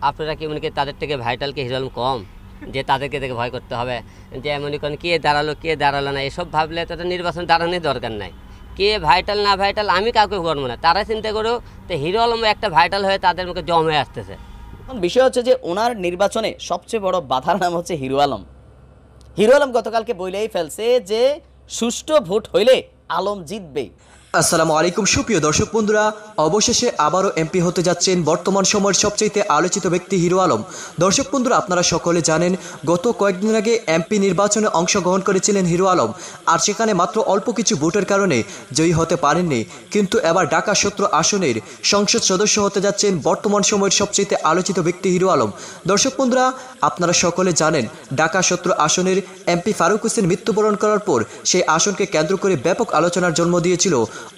আপনারা কি মনে করেন তাদের থেকে ভাইটালকে হিরো আলম কম, যে তাদেরকে দেখে ভয় করতে হবে, যে মনে করেন কে দাঁড়ালো না, এসব ভাবলে তো নির্বাচন দাঁড়ানোর দরকার নাই। কে ভাইটাল না ভাইটাল আমি কাউকে করবো না, তারা চিন্তা করো তো হিরো আলম একটা ভাইটাল হয়ে তাদের মুখে জম হয়ে আসতেছে। বিষয় হচ্ছে যে ওনার নির্বাচনে সবচেয়ে বড় বাধার নাম হচ্ছে হিরো আলম। হিরো আলম গতকালকে বইলেই ফেলছে যে সুষ্ঠু ভোট হইলে আলম জিতবে। আসসালামু আলাইকুম সুপ্রিয় দর্শক বন্ধুরা, অবশেষে আবারও এমপি হতে যাচ্ছেন বর্তমান সময়ের সবচেয়ে আলোচিত ব্যক্তি হিরো আলম। দর্শক বন্ধুরা, আপনারা সকলে জানেন গত কয়েকদিন আগে এমপি নির্বাচনে অংশগ্রহণ করেছিলেন হিরো আলম, আর সেখানে মাত্র অল্প কিছু ভোটের কারণে জয়ী হতে পারেননি। কিন্তু এবার ঢাকা 17 আসনের সংসদ সদস্য হতে যাচ্ছেন বর্তমান সময়ের সবচেয়ে আলোচিত ব্যক্তি হিরো আলম। দর্শক বন্ধুরা, আপনারা সকলে জানেন ঢাকা 17 আসনের এমপি ফারুক হোসেন মৃত্যুবরণ করার পর সেই আসনকে কেন্দ্র করে ব্যাপক আলোচনার জন্ম দিয়েছিল।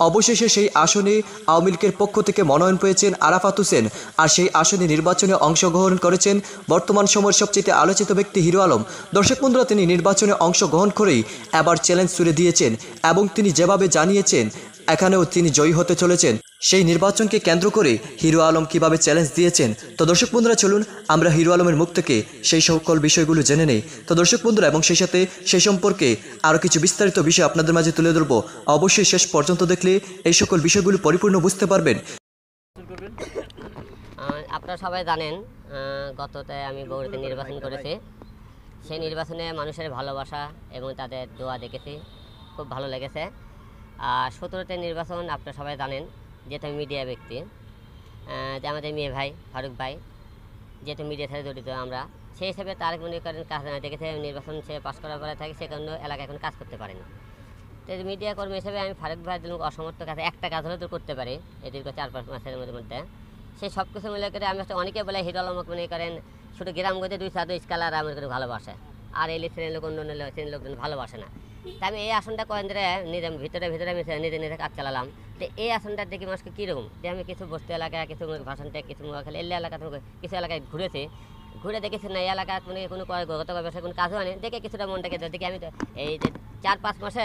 অবশেষে সেই আসনে আওয়ামী লীগের পক্ষ থেকে মনোনয়ন পেয়েছেন আরাফাত হোসেন, আর সেই আসনে নির্বাচনে অংশগ্রহণ করেছেন বর্তমান সময়ের সবচেয়ে আলোচিত ব্যক্তি হিরো আলম। দর্শক বন্ধুরা, তিনি নির্বাচনে অংশগ্রহণ করেই এবার চ্যালেঞ্জ ছুড়ে দিয়েছেন এবং তিনি যেভাবে জানিয়েছেন এখানেও তিনি জয়ী হতে চলেছেন। সেই নির্বাচনকে কেন্দ্র করে হিরো আলম কিভাবে চ্যালেঞ্জ দিয়েছেন, তো দর্শক বন্ধুরা চলুন আমরা হিরো আলমের মুখ থেকে সেই সকল বিষয়গুলো জেনে নেই। তো দর্শক বন্ধুরা, এবং সেই সাথে সেই সম্পর্কে আরও কিছু বিস্তারিত বিষয় আপনাদের মাঝে তুলে ধরবো। অবশ্যই শেষ পর্যন্ত দেখলে এই সকল বিষয়গুলো পরিপূর্ণ বুঝতে পারবেন। আপনারা সবাই জানেন গততে আমি বগুড়াতে নির্বাচন করেছি। সেই নির্বাচনে মানুষের ভালোবাসা এবং তাদের দোয়া দেখেছি, খুব ভালো লেগেছে। আর 17তে নির্বাচন আপনারা সবাই জানেন, যেহেতু আমি মিডিয়া ব্যক্তি, যে আমাদের মেয়ে ভাই ফারুক ভাই যেহেতু মিডিয়ার সাথে জড়িত আমরা, সেই হিসেবে তার মনে করেন কাজ দেখেছে নির্বাচন সে পাশ করার পরে থাকে, সে কারণে এলাকায় এখন কাজ করতে পারেনি। তো মিডিয়া কর্মী হিসেবে আমি ফারুক ভাই অসমর্থ কাছে একটা কাজ হলে তো করতে পারি এই দীর্ঘ 4-5 মাসের মধ্যে। সেই সব কিছু মিলে করে আমি অনেকে বলে হিরো আলম মনে করেন শুধু গ্রামগঞ্জে 2-4 স্কালার আমার করে ভালোবাসে, আর এই শ্রেণীর লোক অন্য শ্রেণীর লোকজন ভালোবাসে না। তাই আমি এই আসনটা কয়েন ধরে নিজে ভিতরে আমি নিজে কাজ চালালাম। তো এই আসনটার দেখি মানুষকে কীরকম, যে আমি কিছু বস্তু এলাকায়, কিছু ভাষণ টেক, কিছু খালি এলে এলাকা কিছু এলাকায় ঘুরে দেখেছি না এই এলাকায় মানে কোনো গত ব্যবসায় কোনো কাজও আনে, দেখে কিছুটা মনটাকে দেখি আমি তো এই যে 4-5 মাসে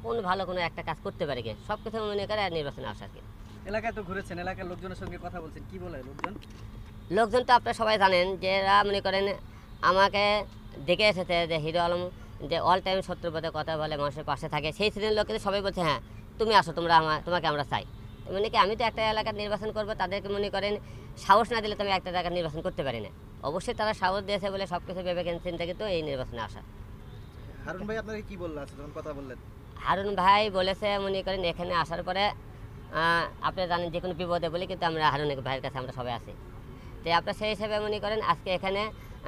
কোন ভালো কোনো একটা কাজ করতে পারি কি, সব কিছু মনে করে নির্বাচনে আসা কি। এলাকায় তো ঘুরেছেন, এলাকার লোকজনের সঙ্গে কথা বলছেন, কি বলে লোকজন তো আপনারা সবাই জানেন, যে এরা মনে করেন আমাকে দেখে এসেছে যে হিরো আলম যে অল টাইম শত্রুর পথে কথা বলে, মানুষের পাশে থাকে, সেই শ্রেণীর লোককে সবাই বলছে হ্যাঁ তুমি আসো, তোমাকে আমরা চাই। মানে কি আমি তো একটা এলাকার নির্বাচন করবো, তাদেরকে মনে করেন সাহস না দিলে তো আমি একটা জায়গার নির্বাচন করতে পারি না। অবশ্যই তারা সাহস দিয়েছে বলে সব কিছু ভেবে চিন্তা কিন্তু এই নির্বাচনে আসা। হারুন ভাই আপনাকে কি বললো যখন কথা বললেন? হারুন ভাই বলেছে মনে করেন এখানে আসার পরে আপনি জানেন যে কোনো বিপদে বলি কিন্তু আমরা হারুন ভাইয়ের কাছে আমরা সবাই আছি। তো আপনার সেই হিসেবে মনে করেন আজকে এখানে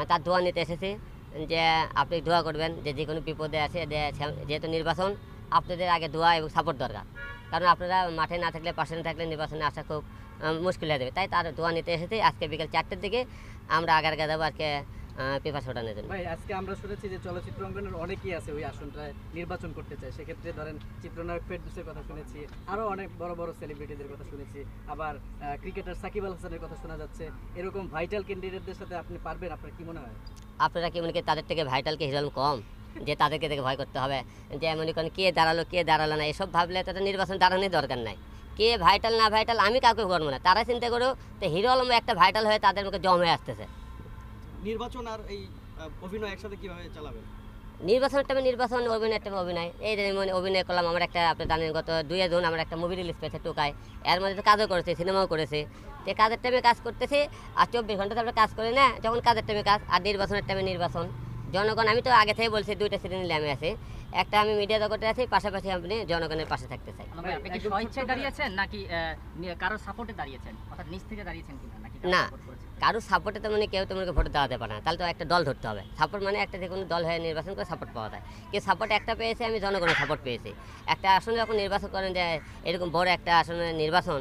তার দোয়া নিতে এসেছি, যে আপনি দোয়া করবেন যে কোনো বিপদে আছে, যেহেতু নির্বাচন আপনাদের আগে দোয়া এবং সাপোর্ট দরকার, কারণ আপনারা মাঠে না থাকলে, পাশে না থাকলে নির্বাচনে আসা খুব মুশকিল হয়ে যাবে। তাই তার দোয়া নিতে এসেছি। আজকে বিকেল 4টের দিকে আমরা আগার যাবো আজকে পেপার ছোটানোর জন্য। ভাই আজকে আমরা শুনেছি যে চলচ্চিত্র অঙ্গনের অনেকেই আছে ওই আসনটায় নির্বাচন করতে চায়, সেক্ষেত্রে ধরেন চিত্রনায়ক ফেরদৌসের কথা শুনেছি, আরও অনেক বড় বড় সেলিব্রিটিদের কথা শুনেছি, আবার ক্রিকেটার সাকিব আল হাসানের কথা শোনা যাচ্ছে। এরকম ভাইটাল ক্যান্ডিডেটদের সাথে আপনি পারবেন? আপনার কি মনে হয়? আপনারা কি মনে করেন তাদের থেকে ভাইটালকে হিরো আলম কম, যে তাদেরকে দেখে ভয় করতে হবে, যে মনে করেন কে দাঁড়ালো না, এসব ভাবলে তো নির্বাচন দাঁড়ানোর দরকার নাই। কে ভাইটাল না ভাইটাল আমি কাউকে করবো না, তারা চিন্তা করো তো হিরো আলম একটা ভাইটাল হয়ে তাদের মুখে জম হয়ে আসতেছে। নির্বাচন আর এই অভিনয় একসাথে কিভাবে চালাবেন? নির্বাচনের টাইমে নির্বাচন, অভিনয়ের টাইমে অভিনয়। এই যে অভিনয় করলাম, আমার একটা আপনি জানেন গত 2 জুন আমার একটা মুভি রিলিজ পেয়েছে টোকায়, এর মধ্যে তো কাজও করেছে, সিনেমাও করেছে। তো কাজের টাইমে কাজ করতেছি, আর 24 ঘন্টা তো আমরা কাজ করি না, যখন কাজের টাইমে কাজ, আর নির্বাচনের টাইমে নির্বাচন। জনগণ আমি তো আগে থেকে বলছি 2টা শ্রেণীতে আমি আছি, একটা আমি মিডিয়া জগতে আছি, পাশাপাশি আপনি জনগণের পাশে থাকতে চাই। আপনি কি স্বেচ্ছায় দাঁড়িয়েছেন নাকি কারোর সাপোর্টে দাঁড়িয়েছেন, অর্থাৎ নিজ থেকে দাঁড়িয়েছেন কিনা নাকি না কারোর সাপোর্টে তো মানে কেউ তোমাকে ভোট দেওয়াতে পারে না, তাহলে তো একটা দল ধরতে হবে। সাপোর্ট মানে একটা যে কোনো দল হয়ে নির্বাচন করে সাপোর্ট পাওয়া যায়, কেউ সাপোর্ট একটা পেয়েছে, আমি জনগণের সাপোর্ট পেয়েছি। একটা আসনে যখন নির্বাচন করেন, যে এরকম বড় একটা আসনের নির্বাচন,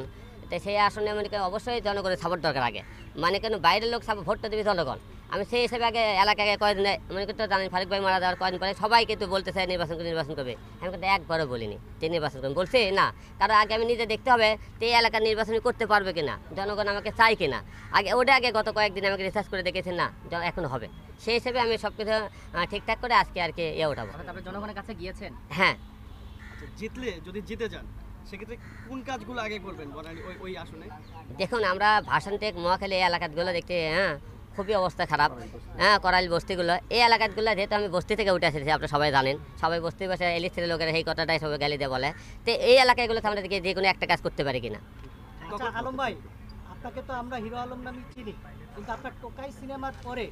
তো সেই আসনে মানে অবশ্যই জনগণের সাপোর্ট দরকার আগে, মানে কেন বাইরের লোক ভোটটা দেবে জনগণ। আমি সেই হিসেবে আগে এলাকায় কয়েকদিন মনে করতে জানি ফারুক ভাই মারা যাওয়ার কয়েকদিন পরে সবাই কিন্তু বলতেছে নির্বাচন করবে, আমি কিন্তু একবারও বলিনি যে নির্বাচন করবেন, বলছি না, কারণ আগে আমি নিজে দেখতে হবে তো এই এলাকার নির্বাচন করতে পারবে কিনা, জনগণ আমাকে চাই কিনা, আগে গত কয়েকদিন আমাকে রিসার্চ করে দেখেছি না এখন হবে, সেই হিসেবে আমি সব কিছু ঠিকঠাক করে আজকে আর কি উঠাবো। আপনি জনগণের কাছে গিয়েছেন? হ্যাঁ। জিতলে যদি জিতে যান সেক্ষেত্রে কোন কাজগুলো আগে করবেন বনানী ওই আসনে? দেখুন, আমরা ভাষানটেক মহাখালী এই এলাকাগুলো দেখতে খুবই অবস্থা খারাপ। করাইল বস্তিগুলো, এই এলাকাগুলো যেহেতু আমি বস্তি থেকে উঠে এসেছি, আপনারা সবাই জানেন, সবাই বস্তি বসে এলিস্ট্রের লোকেরা এই কথাটাই সবাই গালি দিয়ে বলে। তো এই এলাকাগুলোতে আমরা দেখি যে কোনো একটা কাজ করতে পারি কিনা। আচ্ছা আলম ভাই, আপনাকে তো আমরা হিরো আলম নামে চিনি, কিন্তু আপনার টোকাই সিনেমার পরে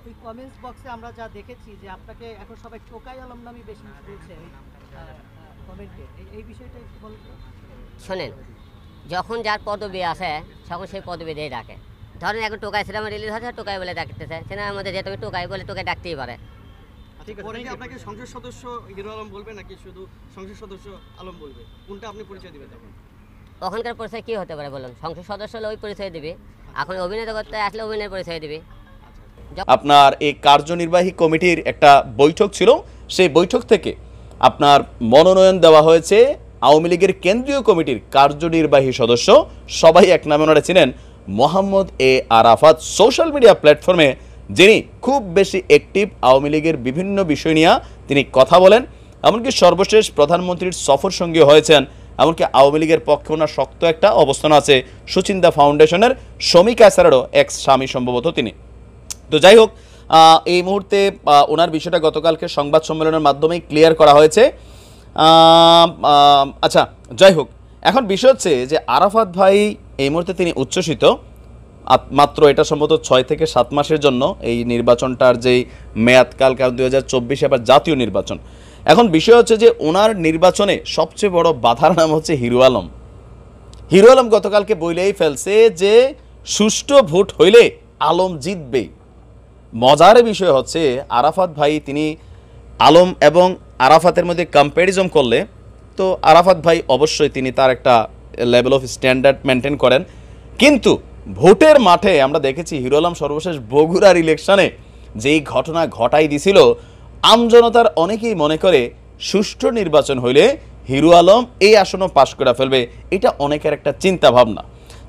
ওই কমেন্টস বক্সে আমরা যা দেখেছি যে আপনাকে এখন সবাই টোকাই আলম নামে বেশি বলছে কমেন্টে, এই বিষয়টা একটু বলুন তো। শোনেন, যখন যার পদবি আসে তখন সেই পদবি দিয়ে ডাকে। ধরেন এখন টোকাই সিনেমা রিলিজ হচ্ছে, টোকাই বলে ডাকতেছে, সিনেমার মধ্যে যে তুমি টোকাই বলে তোকে ডাকতেই পারে। ঠিক আছে, পরে কি আপনাকে সংসদ সদস্য হিরো আলম বলবে নাকি শুধু সংসদ সদস্য আলম বলবে? কোনটা আপনি পরিচয় দিবেন তখন? ওখানকার পরিচয় কী হতে পারে বলুন? সংসদ সদস্য হলে ওই পরিচয় দিবে, এখন অভিনেতা করতে আসলে অভিনয়ের পরিচয় দিবে। আপনার এই কার্যনির্বাহী কমিটির একটা বৈঠক ছিল, সেই বৈঠক থেকে আপনার মনোনয়ন দেওয়া হয়েছে আওয়ামী লীগের কেন্দ্রীয় কমিটির কার্যনির্বাহী সদস্য, সবাই এক নামে ওনারা ছিলেন, মোহাম্মদ এ আরাফাত। সোশ্যাল মিডিয়া প্ল্যাটফর্মে যিনি খুব বেশি অ্যাক্টিভ, আওয়ামী লীগের বিভিন্ন বিষয় নিয়ে তিনি কথা বলেন, এমনকি সর্বশেষ প্রধানমন্ত্রীর সফর সঙ্গী হয়েছেন। এমনকি আওয়ামী লীগের পক্ষে ওনার শক্ত একটা অবস্থান আছে, সুচিন্তা ফাউন্ডেশনের শমী কায়সারেরও এক্স স্বামী সম্ভবত তিনি। তো যাই হোক, এই মুহূর্তে ওনার বিষয়টা গতকালকে সংবাদ সম্মেলনের মাধ্যমেই ক্লিয়ার করা হয়েছে। আচ্ছা, যাই হোক, এখন বিষয় হচ্ছে যে আরাফাত ভাই এই মুহূর্তে তিনি উচ্ছ্বসিত। মাত্র এটা সম্ভবত 6 থেকে 7 মাসের জন্য এই নির্বাচনটার যেই মেয়াদকাল, কারণ 2024 আবার জাতীয় নির্বাচন। এখন বিষয় হচ্ছে যে ওনার নির্বাচনে সবচেয়ে বড় বাধার নাম হচ্ছে হিরো আলম। হিরো আলম গতকালকে বইলেই ফেলছে যে সুষ্ঠু ভোট হইলে আলম জিতবে। মজার বিষয় হচ্ছে আরাফাত ভাই তিনি আলম এবং আরাফাতের মধ্যে কম্প্যারিজন করলে তো আরাফাত ভাই অবশ্যই তিনি তার একটা লেভেল অফ স্ট্যান্ডার্ড মেনটেন করেন, কিন্তু ভোটের মাঠে আমরা দেখেছি হিরো আলম সর্বশেষ বগুড়ার ইলেকশনে যেই ঘটনা ঘটাই দিছিল, আমজনতার অনেকেই মনে করে সুষ্ঠু নির্বাচন হইলে হিরো আলম এই আসনও পাশ করে ফেলবে। এটা অনেকের একটা চিন্তা ভাবনা।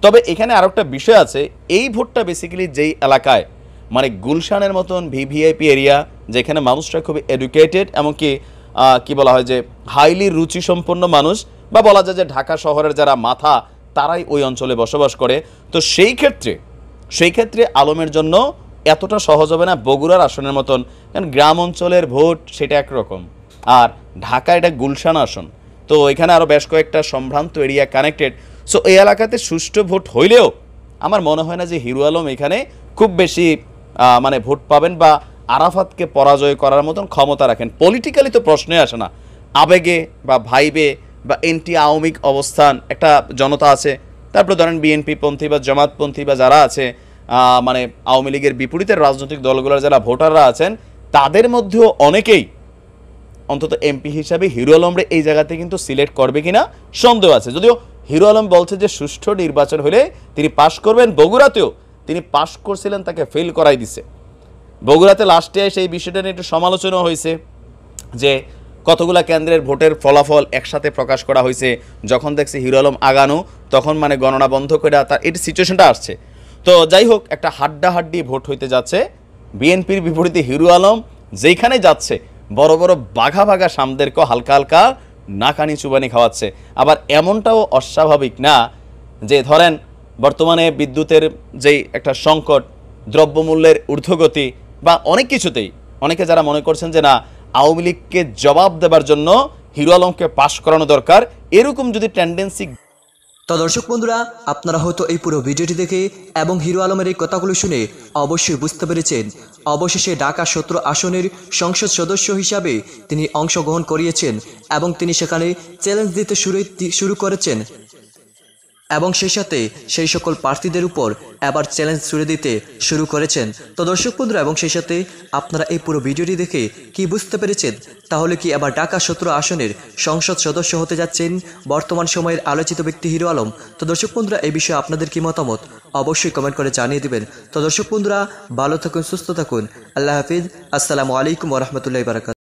তবে এখানে আরও একটা বিষয় আছে, এই ভোটটা বেসিক্যালি যেই এলাকায় মানে গুলশানের মতন ভিভিআইপি এরিয়া, যেখানে মানুষরা খুবই এডুকেটেড, এমনকি কি বলা হয় যে হাইলি রুচিসম্পন্ন মানুষ, বা বলা যায় যে ঢাকা শহরের যারা মাথা তারাই ওই অঞ্চলে বসবাস করে। তো সেই ক্ষেত্রে আলমের জন্য এতটা সহজ হবে না বগুড়ার আসনের মতন, কারণ গ্রাম অঞ্চলের ভোট সেটা একরকম, আর ঢাকা এটা গুলশান আসন। তো এখানে আরও বেশ কয়েকটা সম্ভ্রান্ত এরিয়া কানেক্টেড। সো এই এলাকাতে সুষ্ঠু ভোট হইলেও আমার মনে হয় না যে হিরো আলম এখানে খুব বেশি মানে ভোট পাবেন বা আরাফাতকে পরাজয় করার মতন ক্ষমতা রাখেন। পলিটিক্যালি তো প্রশ্নই আসে না, আবেগে বা ভাইবে বা এন্টি আওয়ামিক অবস্থান একটা জনতা আছে, তারপর ধরেন বিএনপি পন্থী বা জামাতপন্থী বা যারা আছে মানে আওয়ামী লীগের বিপরীতের রাজনৈতিক দলগুলোর যারা ভোটাররা আছেন, তাদের মধ্যেও অনেকেই অন্তত এমপি হিসাবে হিরো আলমরে এই জায়গাতে কিন্তু সিলেক্ট করবে কিনা সন্দেহ আছে। যদিও হিরো আলম বলছে যে সুষ্ঠু নির্বাচন হলে তিনি পাশ করবেন। বগুড়াতেও তিনি পাশ করছিলেন, তাকে ফেল করাই দিছে। বগুড়াতে লাস্টে সেই বিষয়টা নিয়ে একটু সমালোচনা হয়েছে যে কতগুলা কেন্দ্রের ভোটের ফলাফল একসাথে প্রকাশ করা হয়েছে, যখন দেখছি হিরো আলম আগানো তখন মানে গণনা বন্ধ করে তার এটি সিচুয়েশনটা আসছে। তো যাই হোক, একটা হাড্ডাহাড্ডি ভোট হইতে যাচ্ছে। বিএনপির বিপরীতে হিরো আলম যেখানে যাচ্ছে বড় বড় বাঘা বাঘা সামদেরকেও হালকা হালকা নাকানি চুবানি খাওয়াচ্ছে। আবার এমনটাও অস্বাভাবিক না যে ধরেন বর্তমানে বিদ্যুতের যেই একটা সংকট, দ্রব্যমূল্যের ঊর্ধ্বগতি বা অনেক কিছুতেই অনেকে যারা মনে করছেন যে না আওয়ামী লীগকে জবাব দেবার জন্য হিরো আলমকে পাশ করানো দরকার, এরকম যদি টেন্ডেন্সি। তো দর্শক বন্ধুরা, আপনারা হয়তো এই পুরো ভিডিওটি দেখে এবং হিরো আলমের এই কথাগুলো শুনে অবশ্যই বুঝতে পেরেছেন অবশেষে ঢাকা 17 আসনের সংসদ সদস্য হিসাবে তিনি অংশগ্রহণ করিয়েছেন এবং তিনি সেখানে চ্যালেঞ্জ দিতে শুরু করেছেন এবং সেই সাথে সেই সকল প্রার্থীদের উপর এবার চ্যালেঞ্জ ছুড়ে দিতে শুরু করেছেন। তো দর্শক বন্ধুরা, এবং সেই সাথে আপনারা এই পুরো ভিডিওটি দেখে কি বুঝতে পেরেছেন? তাহলে কি এবার ঢাকা 17 আসনের সংসদ সদস্য হতে যাচ্ছেন বর্তমান সময়ের আলোচিত ব্যক্তি হিরো আলম? তো দর্শক বন্ধুরা, এই বিষয়ে আপনাদের কি মতামত অবশ্যই কমেন্ট করে জানিয়ে দিবেন। তো দর্শক বন্ধুরা, ভালো থাকুন, সুস্থ থাকুন, আল্লাহ হাফিজ, আসসালামু আলাইকুম ওয়া রাহমাতুল্লাহি ওয়া বারাকাতুহু।